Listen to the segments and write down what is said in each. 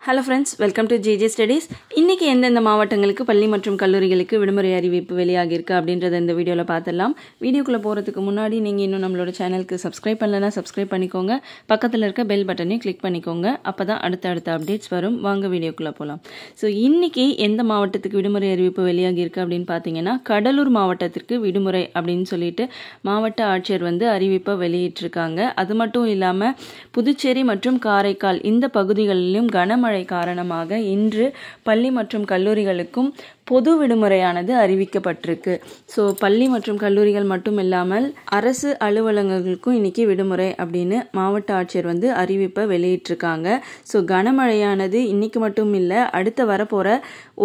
Hello friends, welcome to JJ Studies. இன்னைக்கு எந்தெந்த மாவட்டங்களுக்கு பள்ளி மற்றும் கல்லூரிகளுக்கு விடுமுறை அறிவிப்பு வெளியாகி இருக்கு அப்படின்றத இந்த வீடியோல பார்த்தலாம். வீடியோக்குள்ள போறதுக்கு முன்னாடி நீங்க இன்னும் நம்மளோட சேனலுக்கு subscribe பண்ணலனா subscribe பண்ணிக்கோங்க. பக்கத்துல இருக்க பெல் பட்டனையும் click பண்ணிக்கோங்க. அப்பதான் அடுத்த அப்டேட்ஸ் வரும். வாங்க வீடியோக்குள்ள போலாம். சோ இன்னைக்கு எந்த மாவட்டத்துக்கு விடுமுறை அறிவிப்பு வெளியாகி இருக்கு அப்படினு பாத்தீங்கன்னா கடலூர் மாவட்டத்திற்கு விடுமுறை அப்படினு சொல்லிட்டு மாவட்ட ஆட்சியர் வந்து அறிவிப்பை வெளியிட்டிருக்காங்க. அது மட்டும் இல்லாம புதுச்சேரி மற்றும் காரைக்கால் இந்த பகுதிகளிலும் கனமழை காரணமாக இன்று பள்ளி மற்றும் கல்லூரிகளுக்கும் பொது விடுமுறையானது அறிவிக்கப்பட்டிருக்கு. ஸோ பள்ளி மற்றும் கல்லூரிகள் மட்டும் இல்லாமல் அரசு அலுவலகங்களுக்கும் இன்னைக்கு விடுமுறை அப்படின்னு மாவட்ட ஆட்சியர் வந்து அறிவிப்பை வெளியிட்டிருக்காங்க. ஸோ கனமழையானது இன்னைக்கு மட்டும் இல்லை, அடுத்த வரப்போற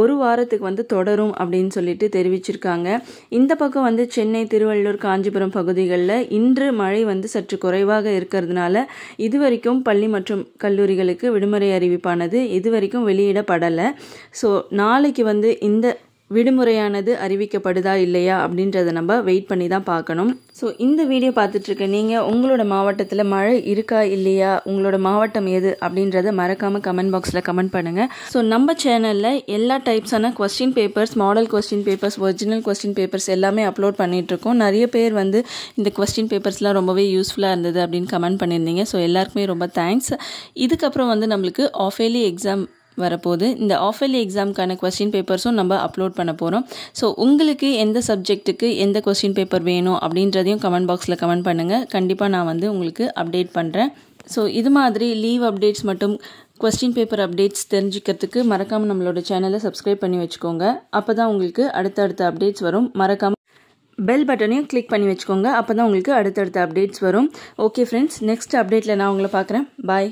ஒரு வாரத்துக்கு வந்து தொடரும் அப்படின்னு சொல்லிட்டு தெரிவிச்சிருக்காங்க. இந்த பக்கம் வந்து சென்னை, திருவள்ளூர், காஞ்சிபுரம் பகுதிகளில் இன்று மழை வந்து சற்று குறைவாக இருக்கிறதுனால இதுவரைக்கும் பள்ளி மற்றும் கல்லூரிகளுக்கு விடுமுறை அறிவிப்பானது இதுவரைக்கும் வெளியிடப்படலை. ஸோ நாளைக்கு வந்து இந்த விடுமுறையானது அறிவிக்கப்படுதா இல்லையா அப்படின்றத நம்ம வெயிட் பண்ணி தான் பார்க்கணும். ஸோ இந்த வீடியோ பார்த்துட்டு இருக்க நீங்கள் உங்களோட மாவட்டத்தில் மழை இருக்கா இல்லையா, உங்களோட மாவட்டம் எது அப்படின்றத மறக்காமல் கமெண்ட் பாக்ஸில் கமெண்ட் பண்ணுங்கள். ஸோ நம்ம சேனலில் எல்லா டைப்ஸான question papers, model question papers, original question papers எல்லாமே அப்லோட் பண்ணிகிட்ருக்கோம். நிறைய பேர் வந்து இந்த கொஸ்டின் பேப்பர்ஸ்லாம் ரொம்பவே யூஸ்ஃபுல்லாக இருந்தது அப்படின்னு கமெண்ட் பண்ணியிருந்தீங்க. ஸோ எல்லாருக்குமே ரொம்ப தேங்க்ஸ். இதுக்கப்புறம் வந்து நம்மளுக்கு ஆஃப் இயர்லி எக்ஸாம் வரப்போகுது. இந்த ஆஃப் இயர்லி எக்ஸாமுக்கான கொஸ்டின் பேப்பர்ஸும் நம்ம அப்லோட் பண்ண போகிறோம். ஸோ உங்களுக்கு எந்த சப்ஜெக்ட்டுக்கு எந்த கொஸ்டின் பேப்பர் வேணும் அப்படின்றதையும் கமெண்ட் பாக்ஸில் கமெண்ட் பண்ணுங்கள். கண்டிப்பாக நான் வந்து உங்களுக்கு அப்டேட் பண்ணுறேன். ஸோ இது மாதிரி லீவ் அப்டேட்ஸ் மற்றும் கொஸ்டின் பேப்பர் அப்டேட்ஸ் தெரிஞ்சுக்கிறதுக்கு மறக்காமல் நம்மளோட சேனலை சப்ஸ்கிரைப் பண்ணி வச்சுக்கோங்க. அப்போ தான் உங்களுக்கு அடுத்தடுத்த அப்டேட்ஸ் வரும். மறக்காமல் பெல் பட்டனையும் கிளிக் பண்ணி வச்சுக்கோங்க. அப்போ தான் உங்களுக்கு அடுத்தடுத்த அப்டேட்ஸ் வரும். ஓகே ஃப்ரெண்ட்ஸ், நெக்ஸ்ட் அப்டேட்டில் நான் உங்களை பார்க்குறேன். பாய்.